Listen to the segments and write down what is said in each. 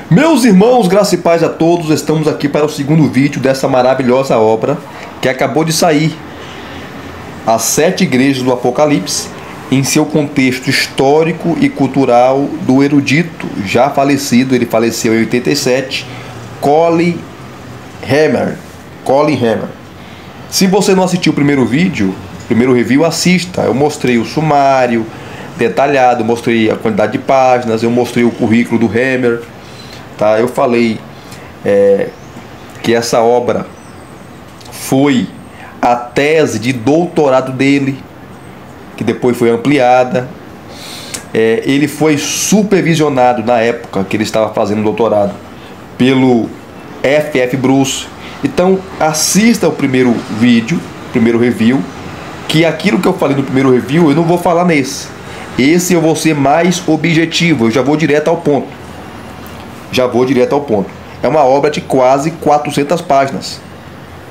Meus irmãos, graça e paz a todos, estamos aqui para o segundo vídeo dessa maravilhosa obra que acabou de sair, As 7 Igrejas do Apocalipse, em seu contexto histórico e cultural do erudito, já falecido, ele faleceu em 87, Colin Hammer. Se você não assistiu o primeiro vídeo, primeiro review, assista. Eu mostrei o sumário detalhado, mostrei a quantidade de páginas, eu mostrei o currículo do Hammer. Tá? Eu falei que essa obra foi a tese de doutorado dele, que depois foi ampliada. Ele foi supervisionado na época que ele estava fazendo o doutorado pelo F.F. Bruce. Então assista o primeiro vídeo, primeiro review, que aquilo que eu falei no primeiro review eu não vou falar nesse. Esse eu vou ser mais objetivo, eu já vou direto ao ponto. É uma obra de quase 400 páginas,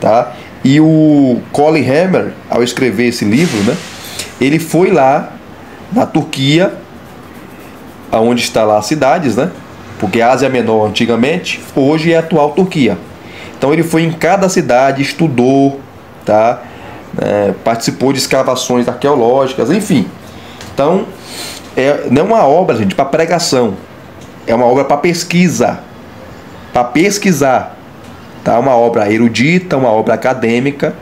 tá? E o Colin Hammer, ao escrever esse livro, né, ele foi lá na Turquia, aonde está lá as cidades, né? Porque a Ásia Menor antigamente, hoje é a atual Turquia. Então ele foi em cada cidade, estudou, tá? Participou de escavações arqueológicas, enfim. Então não é uma obra, gente, para pregação. É uma obra para pesquisa. Para pesquisar. Tá? Uma obra erudita, uma obra acadêmica,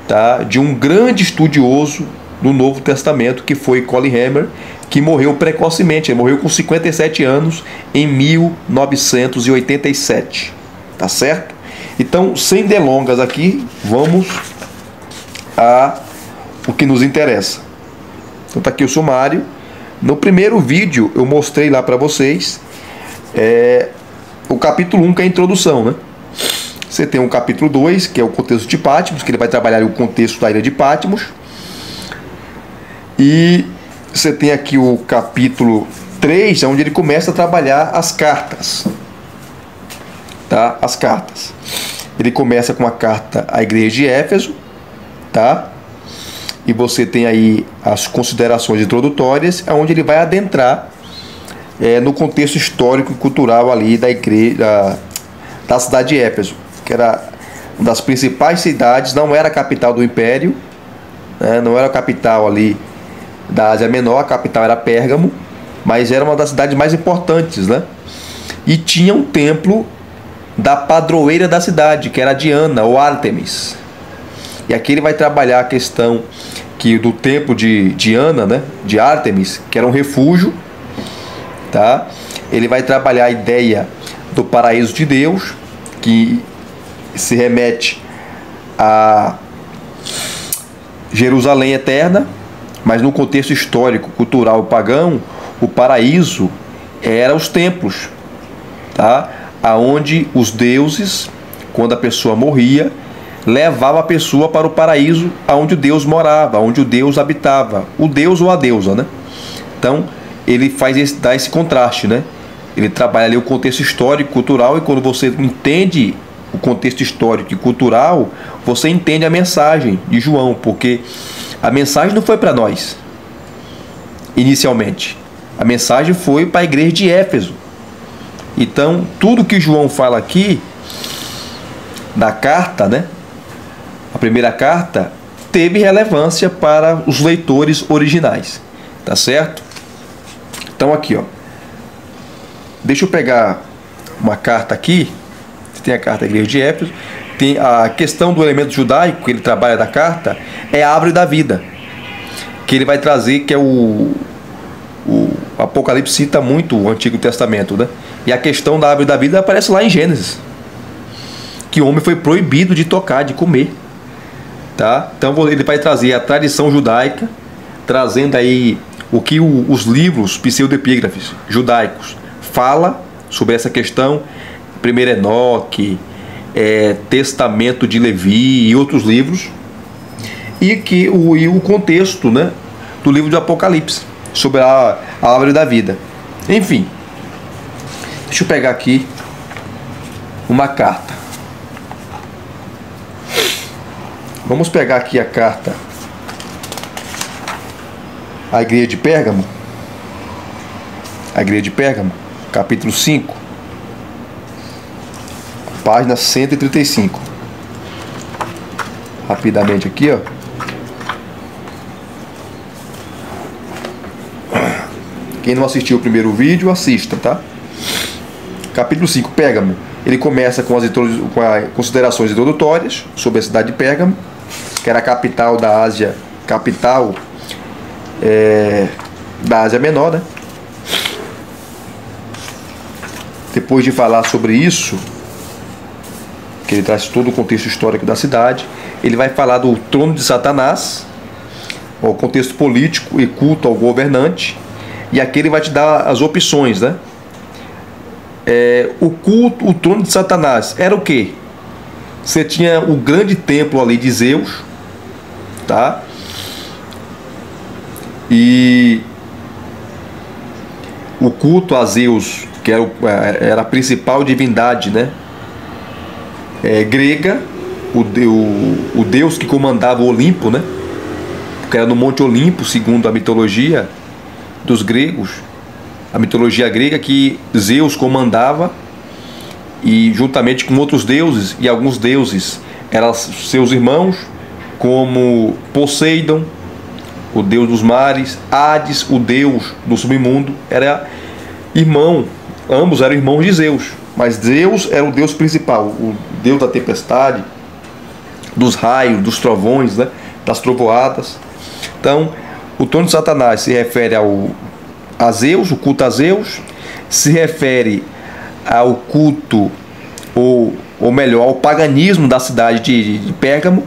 tá? De um grande estudioso do Novo Testamento, que foi Colin Hammer, que morreu precocemente. Ele morreu com 57 anos em 1987. Tá certo? Então, sem delongas aqui, vamos a o que nos interessa. Então tá aqui o sumário. No primeiro vídeo eu mostrei lá para vocês o capítulo 1, que é a introdução, né? Você tem o capítulo 2, que é o contexto de Patmos, que ele vai trabalhar o contexto da ilha de Patmos. E você tem aqui o capítulo 3, onde ele começa a trabalhar as cartas. Tá? As cartas. Ele começa com a carta à igreja de Éfeso, tá? E você tem aí as considerações introdutórias, onde ele vai adentrar no contexto histórico e cultural ali da igreja, da cidade de Éfeso, que era uma das principais cidades, não era a capital do império, né? Não era a capital ali da Ásia Menor, a capital era Pérgamo, mas era uma das cidades mais importantes, né? E tinha um templo da padroeira da cidade, que era Diana ou Ártemis. E aqui ele vai trabalhar a questão do templo de Diana, né, de Ártemis, que era um refúgio, tá? Ele vai trabalhar a ideia do paraíso de Deus, que se remete a Jerusalém eterna, mas no contexto histórico, cultural pagão, o paraíso era os templos, tá? Aonde os deuses, quando a pessoa morria, levava a pessoa para o paraíso, aonde Deus morava, onde o Deus habitava, o Deus ou a deusa, né? Então ele dá esse contraste, né? Ele trabalha ali o contexto histórico, cultural, e quando você entende o contexto histórico e cultural, você entende a mensagem de João, porque a mensagem não foi para nós inicialmente, a mensagem foi para a igreja de Éfeso. Então tudo que João fala aqui na carta, né, a primeira carta, teve relevância para os leitores originais, tá certo? Então aqui, ó, deixa eu pegar uma carta aqui. Tem a carta da igreja de Éfeso, tem a questão do elemento judaico que ele trabalha da carta, é a árvore da vida, que ele vai trazer, que é o Apocalipse cita muito o Antigo Testamento, né? E a questão da árvore da vida aparece lá em Gênesis, que o homem foi proibido de tocar, de comer, tá? Então ele vai trazer a tradição judaica, trazendo aí o que os livros pseudepígrafes judaicos fala sobre essa questão, primeiro Enoque, Testamento de Levi e outros livros, e o contexto, né, do livro de Apocalipse sobre a árvore da vida. Enfim, deixa eu pegar aqui uma carta. Vamos pegar aqui a carta à igreja de Pérgamo. A igreja de Pérgamo, capítulo 5. página 135. Rapidamente aqui, ó. Quem não assistiu o primeiro vídeo, assista, tá? Capítulo 5, Pérgamo. Ele começa com as considerações introdutórias sobre a cidade de Pérgamo, que era a capital da Ásia, da Ásia Menor, né? Depois de falar sobre isso, que ele traz todo o contexto histórico da cidade, ele vai falar do trono de Satanás, o contexto político e culto ao governante, e aqui ele vai te dar as opções, né? O trono de Satanás era o quê? Você tinha o grande templo ali de Zeus, tá? E o culto a Zeus, que era a principal divindade, né? Grega, o deus que comandava o Olimpo, né? Que era no Monte Olimpo, segundo a mitologia dos gregos, a mitologia grega, que Zeus comandava, e juntamente com outros deuses, e alguns deuses eram seus irmãos, como Poseidon, o deus dos mares, Hades, o deus do submundo, era irmão, ambos eram irmãos de Zeus, mas Zeus era o deus principal, o deus da tempestade, dos raios, dos trovões, né? Das trovoadas. Então, o trono de Satanás se refere a Zeus, o culto a Zeus, se refere ao culto, ou melhor, ao paganismo da cidade de Pérgamo.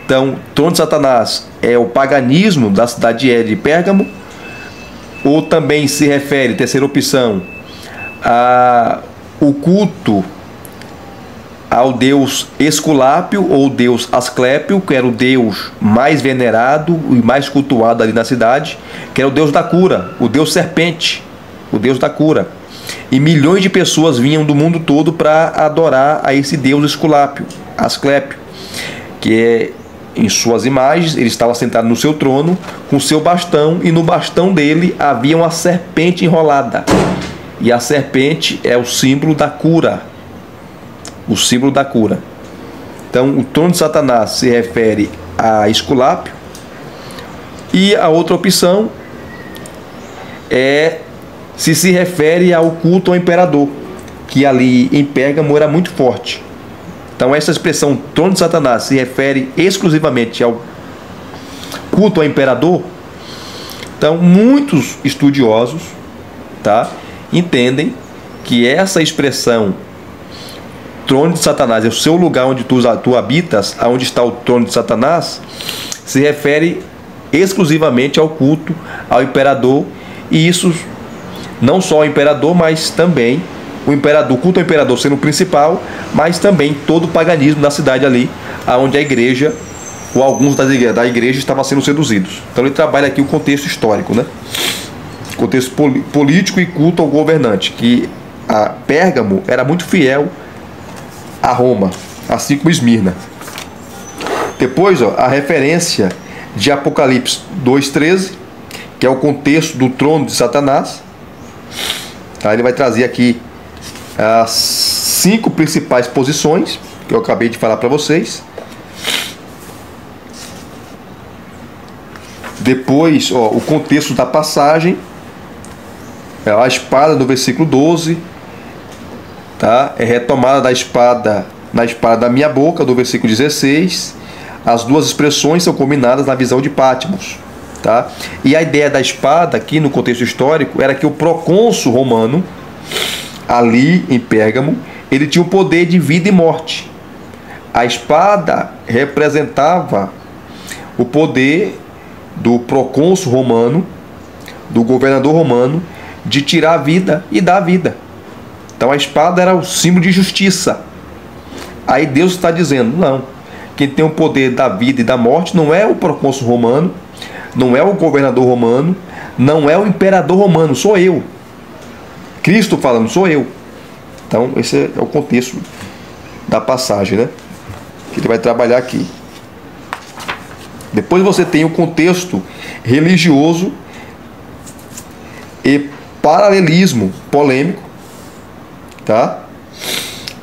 Então, o trono de Satanás é o paganismo da cidade de Pérgamo. Ou também se refere, terceira opção, o culto ao deus Esculápio ou deus Asclépio, que era o deus mais venerado e mais cultuado ali na cidade, que era o deus da cura, o deus serpente, o deus da cura. E milhões de pessoas vinham do mundo todo para adorar a esse deus Esculápio, Asclépio, que em suas imagens ele estava sentado no seu trono com seu bastão, e no bastão dele havia uma serpente enrolada. E a serpente é o símbolo da cura. O símbolo da cura. Então, o trono de Satanás se refere a Esculápio. E a outra opção se refere ao culto ao imperador, que ali em Pérgamo era muito forte. Então, essa expressão trono de Satanás se refere exclusivamente ao culto ao imperador. Então, muitos estudiosos, tá, entendem que essa expressão trono de Satanás é o seu lugar onde tu habitas, onde está o trono de Satanás, se refere exclusivamente ao culto ao imperador, e isso não só ao imperador, mas também o culto ao imperador sendo o principal, mas também todo o paganismo da cidade ali, onde a igreja, ou alguns da igreja estavam sendo seduzidos. Então ele trabalha aqui o contexto histórico, né? Contexto político e culto ao governante, que a Pérgamo era muito fiel a Roma, assim como Esmirna. Depois, a referência de Apocalipse 2,13, que é o contexto do trono de Satanás. Tá? Ele vai trazer aqui as 5 principais posições que eu acabei de falar para vocês. Depois, o contexto da passagem, a espada no versículo 12, tá? É retomada na espada da minha boca, do versículo 16. As duas expressões são combinadas na visão de Patmos, tá? E a ideia da espada aqui no contexto histórico era que o procônsul romano ali em Pérgamo, ele tinha o poder de vida e morte. A espada representava o poder do procônsul romano, do governador romano, de tirar a vida e dar a vida. Então a espada era o símbolo de justiça. Aí Deus está dizendo, não, quem tem o poder da vida e da morte não é o procônsul romano, não é o governador romano, não é o imperador romano, sou eu. Cristo falando, sou eu. Então esse é o contexto da passagem, né? Que ele vai trabalhar aqui. Depois você tem o contexto religioso e paralelismo polêmico, tá?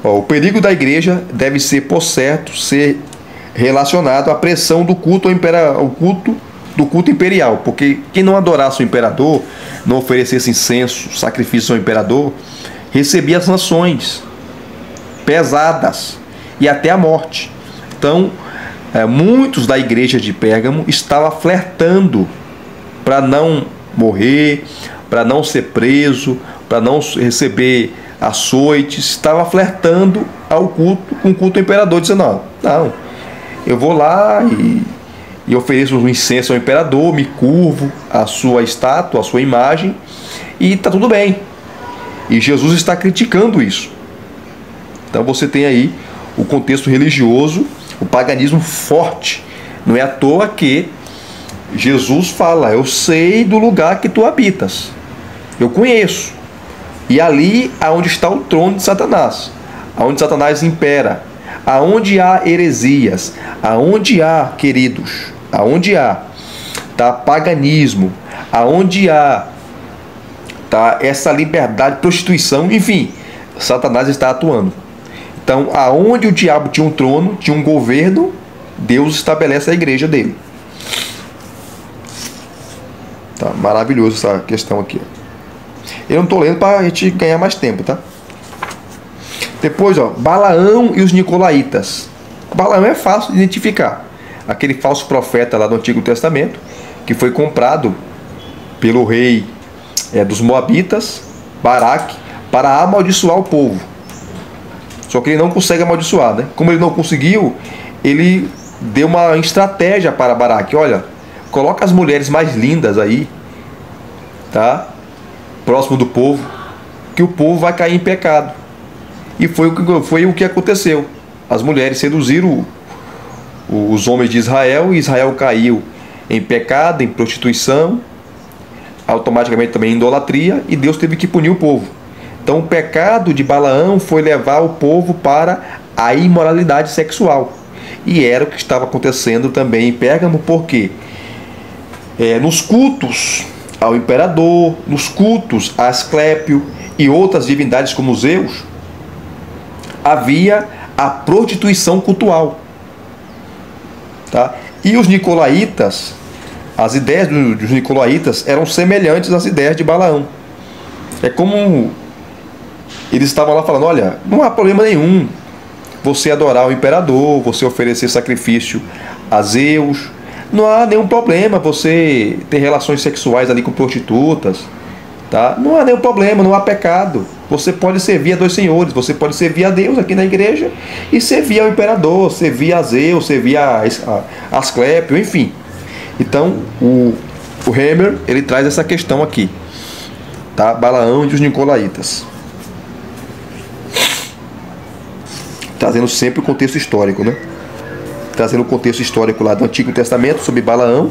O perigo da igreja deve ser, por certo, ser relacionado à pressão do culto imperial, porque quem não adorasse o imperador, não oferecesse incenso, sacrifício ao imperador, recebia sanções pesadas e até a morte. Então, muitos da igreja de Pérgamo estavam flertando para não morrer, para não ser preso, para não receber açoites, estava flertando com o culto ao imperador, dizendo, não, eu vou lá e ofereço um incenso ao imperador, me curvo à sua estátua, à sua imagem, e está tudo bem. E Jesus está criticando isso. Então você tem aí o contexto religioso, o paganismo forte. Não é à toa que Jesus fala, eu sei do lugar que tu habitas, eu conheço. E ali aonde está o trono de Satanás, aonde Satanás impera, aonde há heresias, aonde há, queridos, aonde há paganismo, aonde há essa liberdade, prostituição, enfim, Satanás está atuando. Então, aonde o diabo tinha um trono, tinha um governo, Deus estabelece a igreja dele. Tá maravilhoso essa questão aqui. Eu não estou lendo para a gente ganhar mais tempo, tá? Depois, Balaão e os nicolaítas. Balaão é fácil de identificar. Aquele falso profeta lá do Antigo Testamento, que foi comprado pelo rei dos Moabitas, Baraque, para amaldiçoar o povo. Só que ele não consegue amaldiçoar, né? Como ele não conseguiu, ele deu uma estratégia para Baraque. Olha, coloca as mulheres mais lindas aí, tá? Próximo do povo, que o povo vai cair em pecado. E foi o que aconteceu. As mulheres seduziram os homens de Israel, e Israel caiu em pecado, em prostituição, automaticamente também em idolatria, e Deus teve que punir o povo. Então o pecado de Balaão foi levar o povo para a imoralidade sexual. E era o que estava acontecendo também em Pérgamo, porque nos cultos ao imperador, nos cultos a Asclépio e outras divindades como Zeus, havia a prostituição cultual. Tá? E os nicolaítas, as ideias dos nicolaítas eram semelhantes às ideias de Balaão. É como eles estavam lá falando, olha, não há problema nenhum você adorar o imperador, você oferecer sacrifício a Zeus, não há nenhum problema você ter relações sexuais ali com prostitutas, tá? Não há nenhum problema, não há pecado. Você pode servir a dois senhores, você pode servir a Deus aqui na igreja e servir ao imperador, servir a Zeus, servir a Asclépio, enfim. Então, o Hemer, ele traz essa questão aqui, tá? Balaão e os nicolaítas. Trazendo sempre o contexto histórico, né? Trazendo o contexto histórico lá do Antigo Testamento sobre Balaão.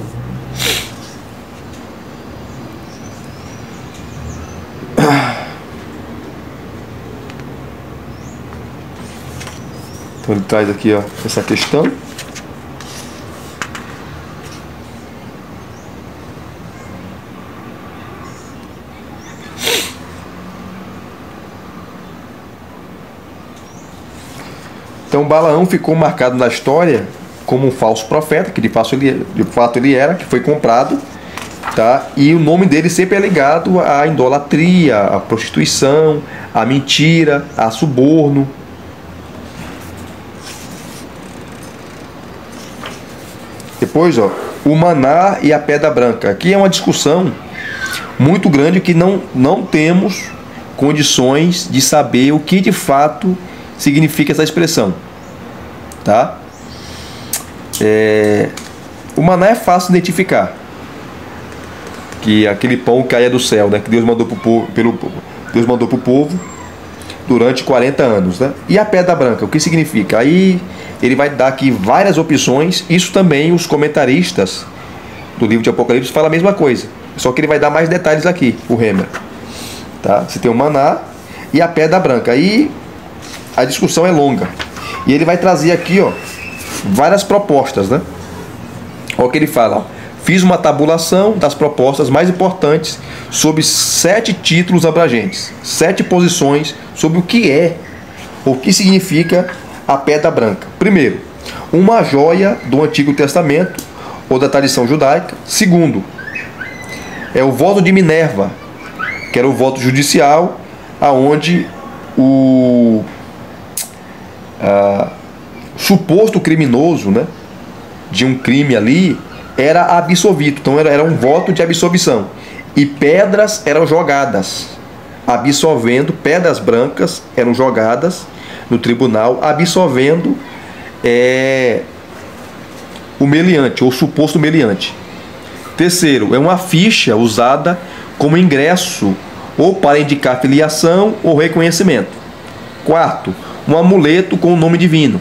Então ele traz aqui essa questão. Então Balaão ficou marcado na história como um falso profeta, que de fato ele era, que foi comprado, tá? E o nome dele sempre é ligado à idolatria, à prostituição, à mentira, a suborno. Depois, o maná e a pedra branca. Aqui é uma discussão muito grande que não temos condições de saber o que de fato significa essa expressão, tá? O maná é fácil de identificar, que é aquele pão que caía do céu, né? Que Deus mandou para o povo durante 40 anos, né? E a pedra branca, o que significa? Aí ele vai dar aqui várias opções. Isso também os comentaristas do livro de Apocalipse falam a mesma coisa, só que ele vai dar mais detalhes aqui, o Hemer, tá? Você tem o maná e a pedra branca. Aí a discussão é longa. E ele vai trazer aqui, várias propostas, né? Olha o que ele fala. Fiz uma tabulação das propostas mais importantes sobre 7 títulos abrangentes, 7 posições sobre o que é O que significa a pedra branca? Primeiro, uma joia do Antigo Testamento ou da tradição judaica. Segundo, é o voto de Minerva, que era o voto judicial, aonde o suposto criminoso, né, de um crime ali era absolvido. Então era um voto de absolvição. E pedras eram jogadas, absolvendo, pedras brancas eram jogadas no tribunal, absolvendo o meliante, ou suposto meliante. Terceiro, é uma ficha usada como ingresso, ou para indicar filiação ou reconhecimento. Quarto, um amuleto com o nome divino.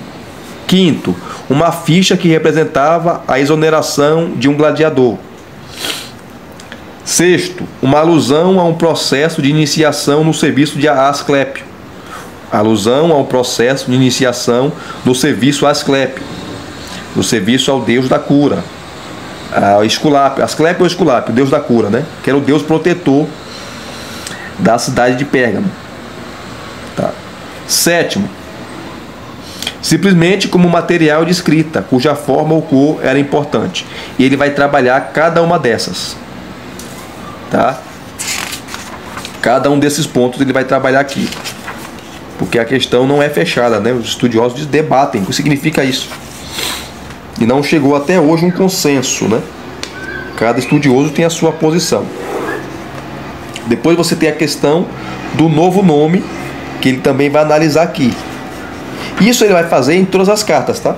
Quinto, uma ficha que representava a exoneração de um gladiador. Sexto, uma alusão a um processo de iniciação no serviço de Asclépio. Alusão a um processo de iniciação no serviço a Asclépio, no serviço ao deus da cura. Esculápio, Asclépio ou Esculápio, deus da cura, né? Que era o deus protetor da cidade de Pérgamo. Tá. Sétimo, simplesmente como material de escrita, cuja forma ou cor era importante. E ele vai trabalhar cada uma dessas. Tá? Cada um desses pontos ele vai trabalhar aqui. Porque a questão não é fechada, né? Os estudiosos debatem o que significa isso. E não chegou até hoje um consenso, né? Cada estudioso tem a sua posição. Depois você tem a questão do novo nome, que ele também vai analisar aqui. Isso ele vai fazer em todas as cartas, tá?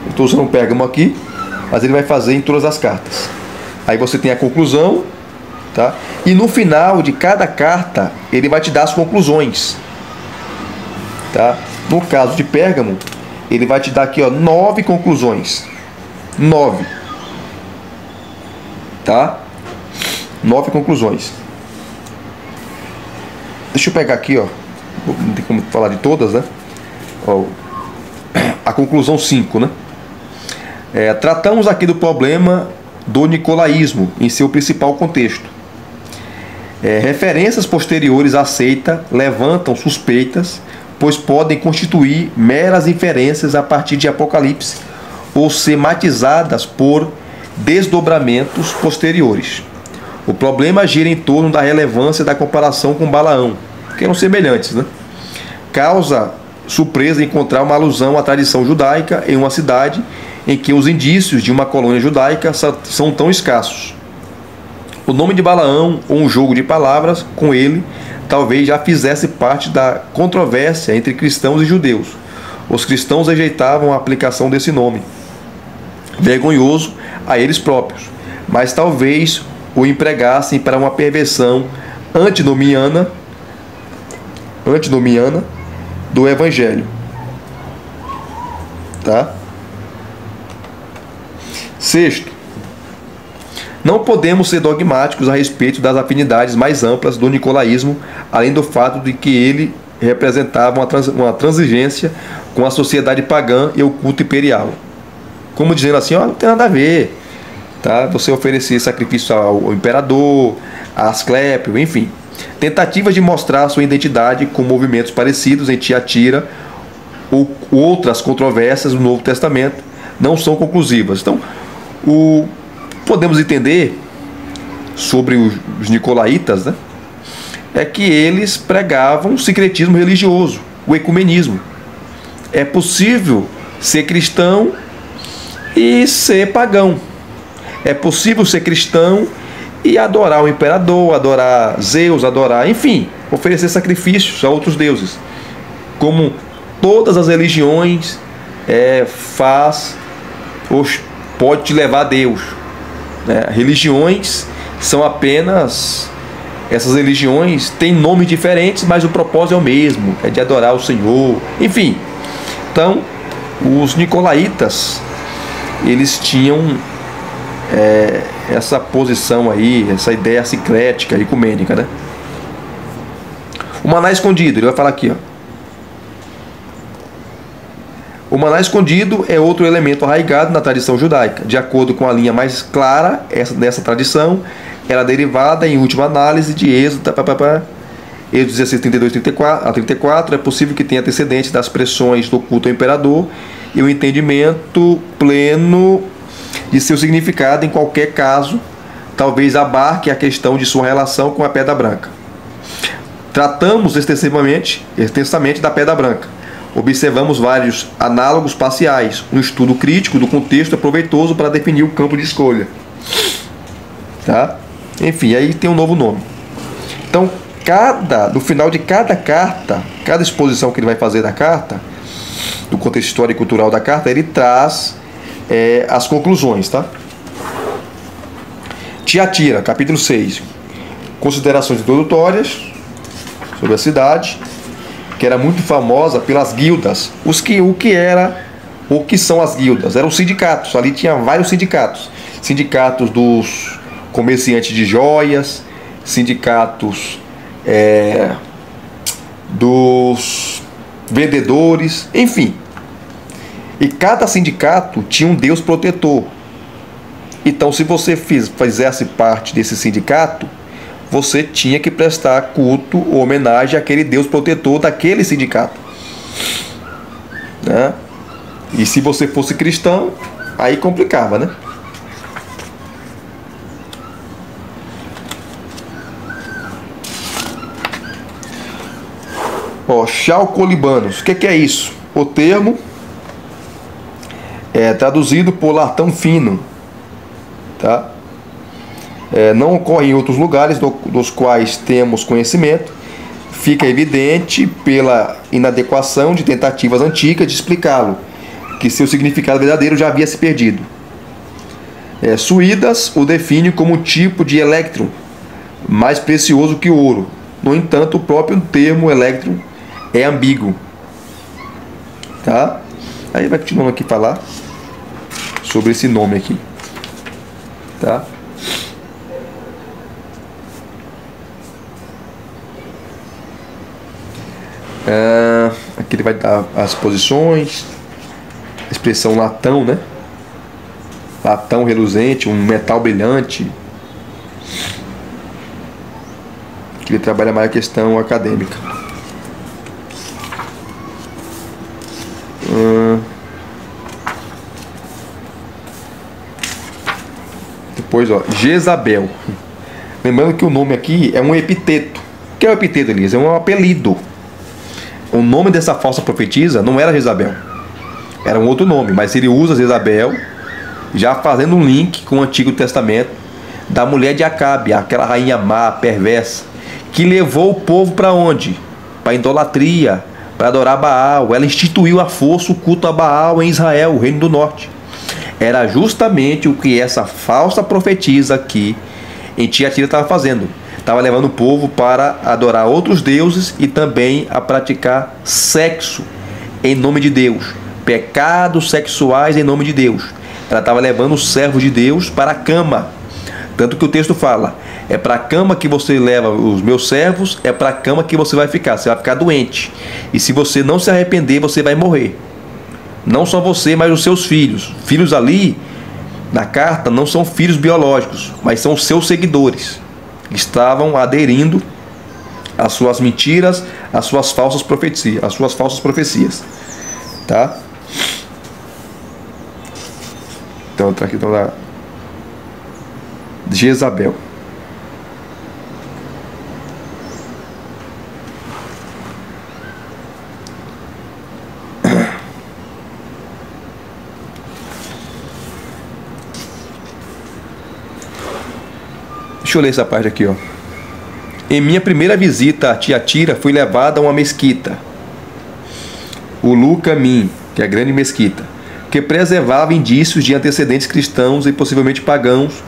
Estou usando um Pérgamo aqui, mas ele vai fazer em todas as cartas. Aí você tem a conclusão, tá? E no final de cada carta, ele vai te dar as conclusões, tá? No caso de Pérgamo, ele vai te dar aqui, ó, 9 conclusões. 9. Tá? 9 conclusões. Deixa eu pegar aqui, ó. Não tem como falar de todas, né? Ó, a conclusão 5, né? Tratamos aqui do problema do nicolaísmo em seu principal contexto. Referências posteriores à seita levantam suspeitas, pois podem constituir meras inferências a partir de Apocalipse ou ser matizadas por desdobramentos posteriores. O problema gira em torno da relevância da comparação com Balaão, que eram semelhantes, né? Causa surpresa encontrar uma alusão à tradição judaica em uma cidade em que os indícios de uma colônia judaica são tão escassos. O nome de Balaão, ou um jogo de palavras com ele, talvez já fizesse parte da controvérsia entre cristãos e judeus. Os cristãos rejeitavam a aplicação desse nome, vergonhoso a eles próprios, mas talvez o empregassem para uma perversão antinomiana do Evangelho. Tá? Sexto, não podemos ser dogmáticos a respeito das afinidades mais amplas do nicolaísmo, além do fato de que ele representava uma transigência com a sociedade pagã e o culto imperial. Como dizendo assim, ó, não tem nada a ver, tá? Você oferecer sacrifício ao imperador, a Asclépio, enfim. Tentativas de mostrar sua identidade com movimentos parecidos em Tiatira ou outras controvérsias do Novo Testamento não são conclusivas. Então, podemos entender sobre os nicolaítas, né? É que eles pregavam o sincretismo religioso, o ecumenismo. É possível ser cristão e ser pagão. É possível ser cristão e adorar o imperador, adorar Zeus, enfim, oferecer sacrifícios a outros deuses. Como todas as religiões pode te levar a Deus. Religiões são apenas... Essas religiões têm nomes diferentes, mas o propósito é o mesmo, é de adorar o Senhor, enfim. Então, os nicolaítas, eles tinham essa posição aí, essa ideia sincrética, ecumênica, né? O maná escondido, ele vai falar aqui, ó. O maná escondido é outro elemento arraigado na tradição judaica. De acordo com a linha mais clara dessa tradição, era derivada, em última análise, de Êxodo, Êxodo 16, 32 a 34, é possível que tenha antecedentes das pressões do culto ao imperador e o entendimento pleno de seu significado. Em qualquer caso, talvez abarque a questão de sua relação com a pedra branca. Tratamos extensamente da pedra branca. Observamos vários análogos parciais. Um estudo crítico do contexto é proveitoso para definir o campo de escolha. Tá? Enfim, aí tem um novo nome. Então, no final de cada carta, cada exposição que ele vai fazer da carta, do contexto histórico e cultural da carta, ele traz as conclusões, tá? Tiatira, capítulo 6. Considerações introdutórias sobre a cidade, que era muito famosa pelas guildas. O que são as guildas? Eram sindicatos. Ali tinha vários sindicatos. Sindicatos dos comerciantes de joias, sindicatos dos vendedores, enfim. E cada sindicato tinha um deus protetor. Então, se você fizesse parte desse sindicato, você tinha que prestar culto ou homenagem àquele deus protetor daquele sindicato, né? E se você fosse cristão, aí complicava, né? Chalcolibanos, o que é isso? O termo é traduzido por latão fino, tá? Não ocorre em outros lugares dos quais temos conhecimento. Fica evidente pela inadequação de tentativas antigas de explicá-lo, que seu significado verdadeiro já havia se perdido. Suídas o define como um tipo de elétron mais precioso que o ouro. No entanto, o próprio termo elétron é ambíguo, tá? Aí vai continuando aqui falar sobre esse nome aqui, tá? Aqui ele vai dar as posições, a expressão latão, né? Latão reluzente, um metal brilhante. Aqui ele trabalha mais a questão acadêmica. Depois, Jezabel. Lembrando que o nome aqui é um epiteto. O que é o epiteto, Elias? É um apelido. O nome dessa falsa profetisa não era Jezabel, era um outro nome, mas ele usa Jezabel, já fazendo um link com o Antigo Testamento, da mulher de Acabe, aquela rainha má, perversa, que levou o povo para onde? Para idolatria, para adorar Baal. Ela instituiu à força o culto a Baal em Israel, o reino do norte. Era justamente o que essa falsa profetisa aqui em Tiatira estava fazendo. Estava levando o povo para adorar outros deuses e também a praticar sexo em nome de Deus, pecados sexuais em nome de Deus. Ela estava levando os servos de Deus para a cama. Tanto que o texto fala: é para a cama que você leva os meus servos, é para a cama que você vai ficar doente. E se você não se arrepender, você vai morrer. Não só você, mas os seus filhos. Filhos ali, na carta, não são filhos biológicos, mas são os seus seguidores. Estavam aderindo às suas mentiras, às suas falsas profecias, tá? Então, tá aqui da Jezabel. Deixa eu ler essa parte aqui, ó. Em minha primeira visita a Tiatira, fui levado a uma mesquita, o Lucamin, que é a grande mesquita, que preservava indícios de antecedentes cristãos e possivelmente pagãos,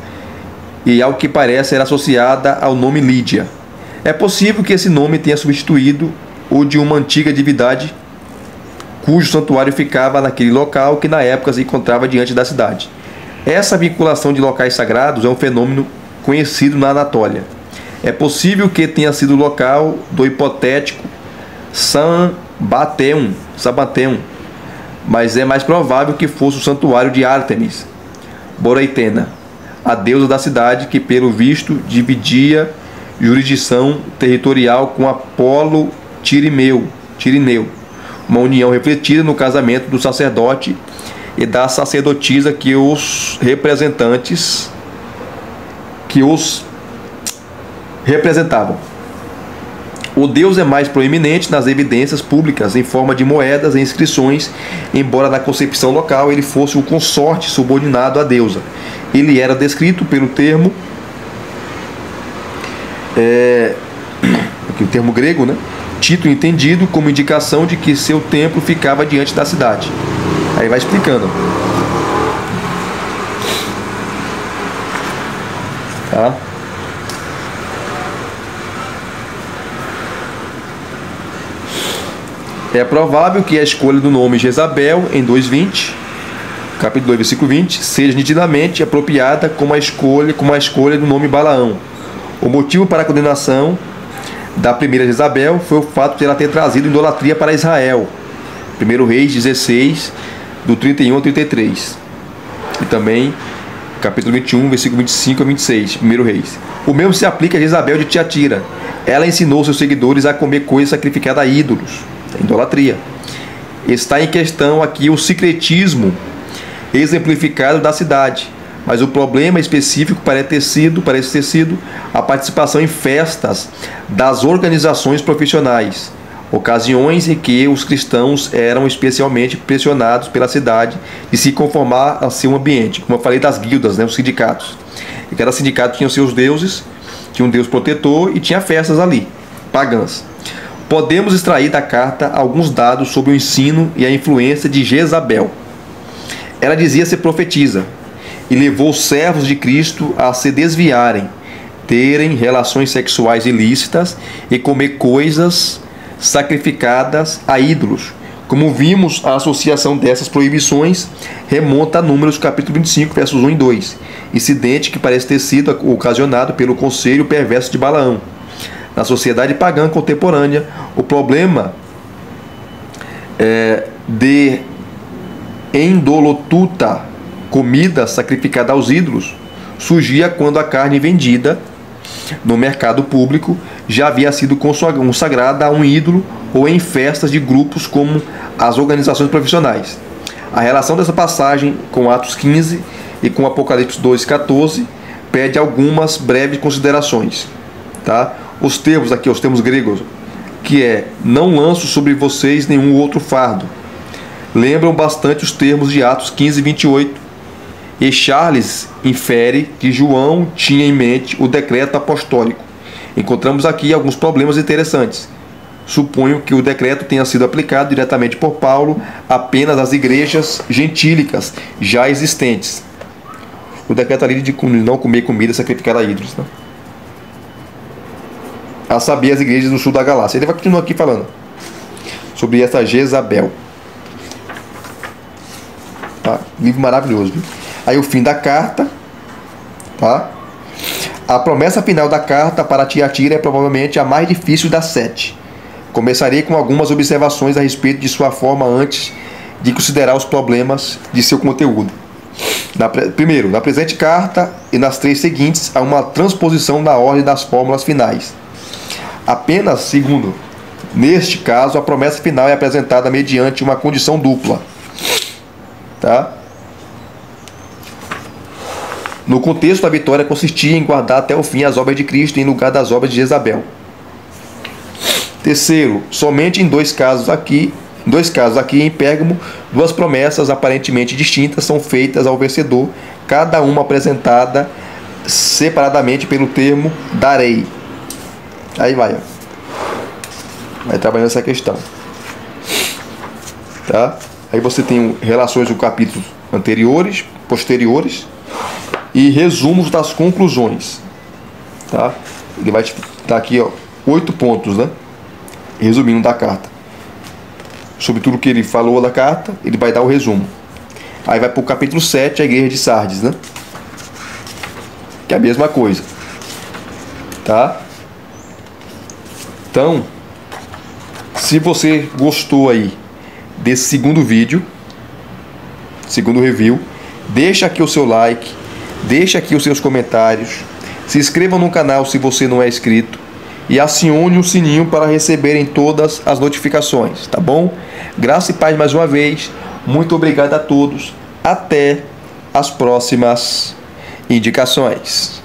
e ao que parece era associada ao nome Lídia. É possível que esse nome tenha substituído o de uma antiga divindade cujo santuário ficava naquele local que na época se encontrava diante da cidade. Essa vinculação de locais sagrados é um fenômeno conhecido na Anatólia. É possível que tenha sido o local do hipotético Sabateum, mas é mais provável que fosse o santuário de Ártemis Boreitena, a deusa da cidade, que pelo visto dividia jurisdição territorial com Apolo Tirineu, uma união refletida no casamento do sacerdote e da sacerdotisa que os representavam. O deus é mais proeminente nas evidências públicas em forma de moedas e inscrições, embora na concepção local ele fosse o consorte subordinado à deusa. Ele era descrito pelo termo aqui o termo grego, né? Tito, entendido como indicação de que seu templo ficava diante da cidade. Aí vai explicando. Tá? É provável que a escolha do nome Jezabel em 2:20, capítulo 2, versículo 20, seja nitidamente apropriada como a escolha do nome Balaão. O motivo para a condenação da primeira Jezabel foi o fato de ela ter trazido idolatria para Israel. 1 Reis 16, do 31 ao 33. E também capítulo 21, versículo 25 a 26, 1 Reis. O mesmo se aplica a Jezabel de Tiatira. Ela ensinou seus seguidores a comer coisas sacrificadas a ídolos. Idolatria. Está em questão aqui o secretismo exemplificado da cidade, mas o problema específico parece ter sido a participação em festas das organizações profissionais, ocasiões em que os cristãos eram especialmente pressionados pela cidade de se conformar a seu ambiente, como eu falei das guildas, né, os sindicatos. E cada sindicato tinha os seus deuses, tinha um deus protetor e tinha festas ali, pagãs. Podemos extrair da carta alguns dados sobre o ensino e a influência de Jezabel. Ela dizia ser profetisa e levou os servos de Cristo a se desviarem, terem relações sexuais ilícitas e comer coisas sacrificadas a ídolos. Como vimos, a associação dessas proibições remonta a Números capítulo 25, versos 1 e 2, incidente que parece ter sido ocasionado pelo conselho perverso de Balaão. Na sociedade pagã contemporânea, o problema de endolotuta, comida sacrificada aos ídolos, surgia quando a carne vendida no mercado público já havia sido consagrada a um ídolo ou em festas de grupos como as organizações profissionais. A relação dessa passagem com Atos 15 e com Apocalipse 2:14 pede algumas breves considerações. Tá? Os termos gregos, que é não lanço sobre vocês nenhum outro fardo, lembram bastante os termos de Atos 15:28. E Charles infere que João tinha em mente o decreto apostólico. Encontramos aqui alguns problemas interessantes. Suponho que o decreto tenha sido aplicado diretamente por Paulo apenas às igrejas gentílicas já existentes. O decreto ali de não comer comida sacrificada a ídolos, né? A saber, as igrejas do sul da Galácia. Ele vai continuar aqui falando sobre essa Jezabel. Tá? Livro maravilhoso, viu? Aí o fim da carta, tá? A promessa final da carta para Tiatira é provavelmente a mais difícil das 7. Começarei com algumas observações a respeito de sua forma antes de considerar os problemas de seu conteúdo. Primeiro, na presente carta e nas 3 seguintes, há uma transposição da ordem das fórmulas finais. Apenas, segundo, neste caso, a promessa final é apresentada mediante uma condição dupla. Tá? No contexto, a vitória consistia em guardar até o fim as obras de Cristo em lugar das obras de Jezabel. Terceiro, somente em dois casos aqui em Pérgamo, 2 promessas aparentemente distintas são feitas ao vencedor, cada uma apresentada separadamente pelo termo darei. Aí vai trabalhando essa questão, tá? Aí você tem relações do capítulo anteriores, posteriores e resumos das conclusões, tá? Ele vai dar aqui 8 pontos, né? Resumindo da carta. Sobre tudo que ele falou da carta, ele vai dar o resumo. Aí vai para o capítulo 7, a igreja de Sardes, né? Que é a mesma coisa, tá? Então, se você gostou aí desse segundo vídeo, segundo review, deixa aqui o seu like, deixa aqui os seus comentários, Se inscrevam no canal se você não é inscrito e acione o sininho para receberem todas as notificações, tá bom? Graça e paz mais uma vez. Muito obrigado a todos. Até as próximas indicações.